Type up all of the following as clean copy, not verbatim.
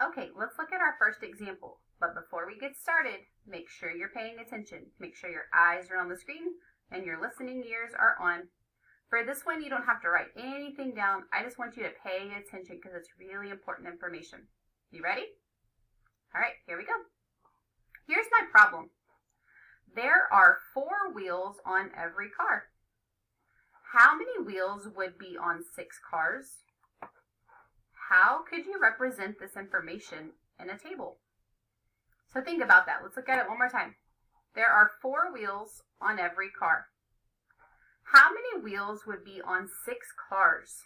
Okay, let's look at our first example. But before we get started, make sure you're paying attention. Make sure your eyes are on the screen and your listening ears are on. For this one, you don't have to write anything down. I just want you to pay attention because it's really important information. You ready? All right, here we go. Here's my problem. There are 4 wheels on every car. How many wheels would be on 6 cars? How could you represent this information in a table? So think about that. Let's look at it one more time. There are 4 wheels on every car. How many wheels would be on 6 cars?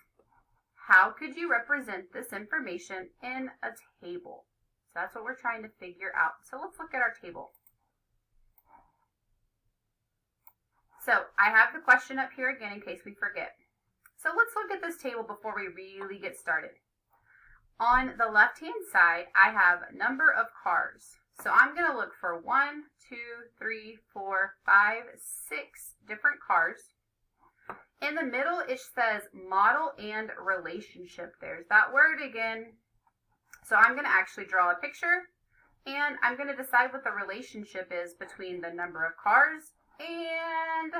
How could you represent this information in a table? So that's what we're trying to figure out. So let's look at our table. So I have the question up here again in case we forget. So let's look at this table before we really get started. On the left-hand side, I have number of cars. So I'm going to look for 1, 2, 3, 4, 5, 6 different cars. In the middle, it says model and relationship. There's that word again. So I'm going to actually draw a picture, and I'm going to decide what the relationship is between the number of cars and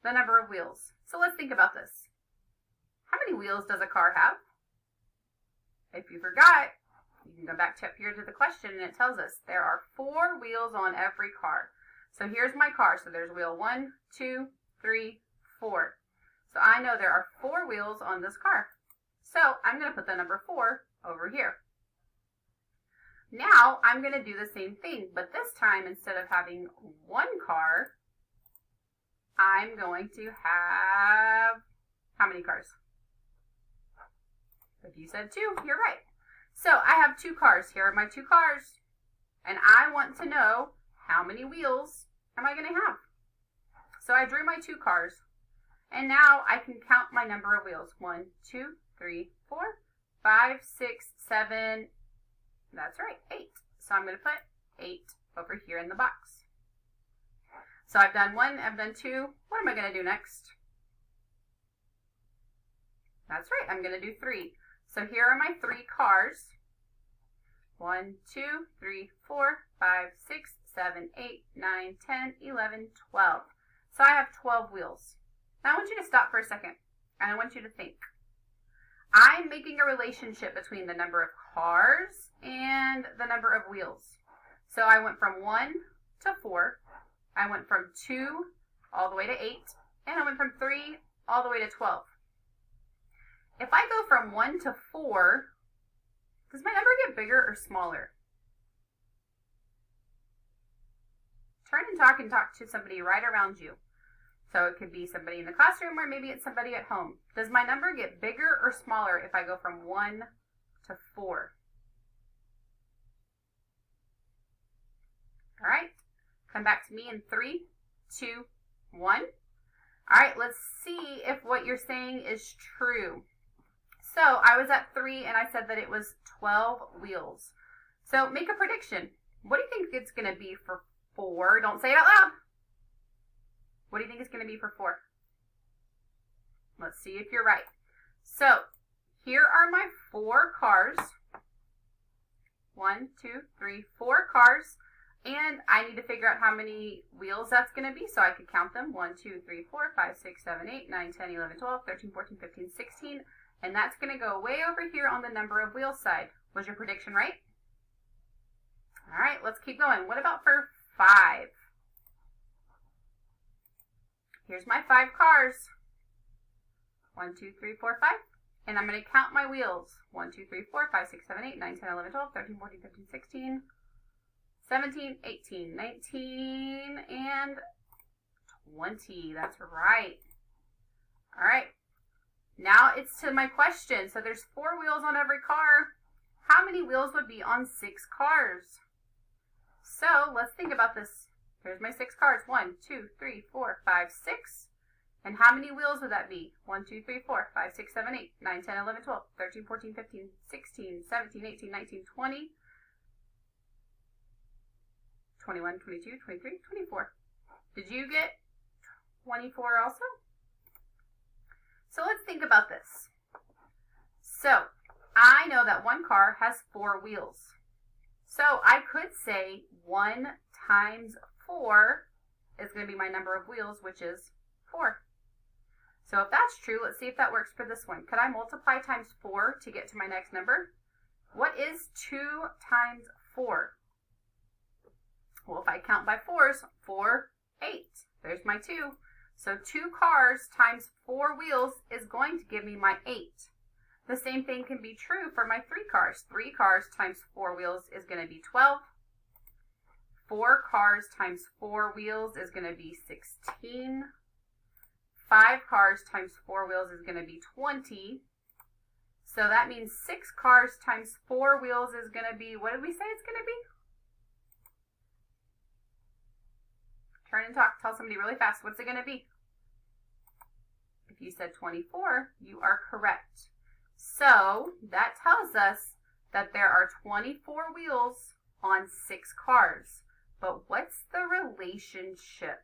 the number of wheels. So let's think about this. How many wheels does a car have? If you forgot, you can go back up here to the question and it tells us there are 4 wheels on every car. So here's my car. So there's wheel 1, 2, 3, 4. So I know there are 4 wheels on this car. So I'm going to put the number 4 over here. Now I'm going to do the same thing, but this time instead of having 1 car, I'm going to have how many cars? If you said 2, you're right. So I have 2 cars. Here are my 2 cars. And I want to know how many wheels am I going to have. So I drew my 2 cars. And now I can count my number of wheels. 1, 2, 3, 4, 5, 6, 7. That's right, 8. So I'm going to put 8 over here in the box. So I've done 1, I've done 2. What am I going to do next? That's right, I'm going to do 3. So here are my 3 cars. 1, 2, 3, 4, 5, 6, 7, 8, 9, 10, 11, 12. So I have 12 wheels. Now I want you to stop for a second, and I want you to think. I'm making a relationship between the number of cars and the number of wheels. So I went from 1 to 4. I went from 2 all the way to 8. And I went from 3 all the way to 12. If I go from 1 to 4, does my number get bigger or smaller? Turn and talk to somebody right around you. So it could be somebody in the classroom or maybe it's somebody at home. Does my number get bigger or smaller if I go from 1 to 4? All right, come back to me in 3, 2, 1. All right, let's see if what you're saying is true. So I was at 3 and I said that it was 12 wheels. So make a prediction. What do you think it's going to be for 4? Don't say it out loud. What do you think it's going to be for 4? Let's see if you're right. So here are my 4 cars. 1, 2, 3, 4 cars. And I need to figure out how many wheels that's going to be so I could count them. 1, 2, 3, 4, 5, 6, 7, 8, 9, 10, 11, 12, 13, 14, 15, 16. And that's going to go way over here on the number of wheels side. Was your prediction right? All right, let's keep going. What about for 5? Here's my 5 cars. 1, 2, 3, 4, 5. And I'm going to count my wheels. 1, 2, 3, 4, 5, 6, 7, 8, 9, 10, 11, 12, 13, 14, 15, 16, 17, 18, 19, and 20. That's right. All right. Now it's to my question. So there's 4 wheels on every car. How many wheels would be on 6 cars? So let's think about this. Here's my 6 cars. 1, 2, 3, 4, 5, 6. And how many wheels would that be? 1, 2, 3, 4, 5, 6, 7, 8, 9, 10, 11, 12, 13, 14, 15, 16, 17, 18, 19, 20, 21, 22, 23, 24. Did you get 24 also? So let's think about this. So I know that one car has 4 wheels. So I could say 1 times 4 is going to be my number of wheels, which is 4. So if that's true, let's see if that works for this one. Could I multiply times 4 to get to my next number? What is 2 times 4? Well, if I count by 4s, 4, 8. There's my 2. So 2 cars times 4 wheels is going to give me my 8. The same thing can be true for my 3 cars. 3 cars times 4 wheels is going to be 12. 4 cars times 4 wheels is going to be 16. 5 cars times 4 wheels is going to be 20. So that means 6 cars times 4 wheels is going to be, what did we say it's going to be? Turn and talk, tell somebody really fast. What's it going to be? If you said 24, you are correct. So that tells us that there are 24 wheels on 6 cars. But what's the relationship?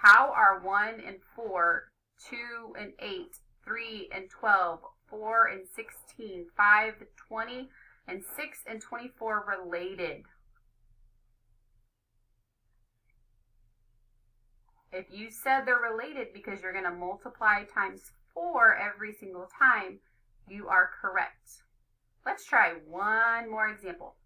How are 1 and 4, 2 and 8, 3 and 12, 4 and 16, 5, 20, and 6 and 24 related? If you said they're related because you're going to multiply times 4 every single time, you are correct. Let's try one more example.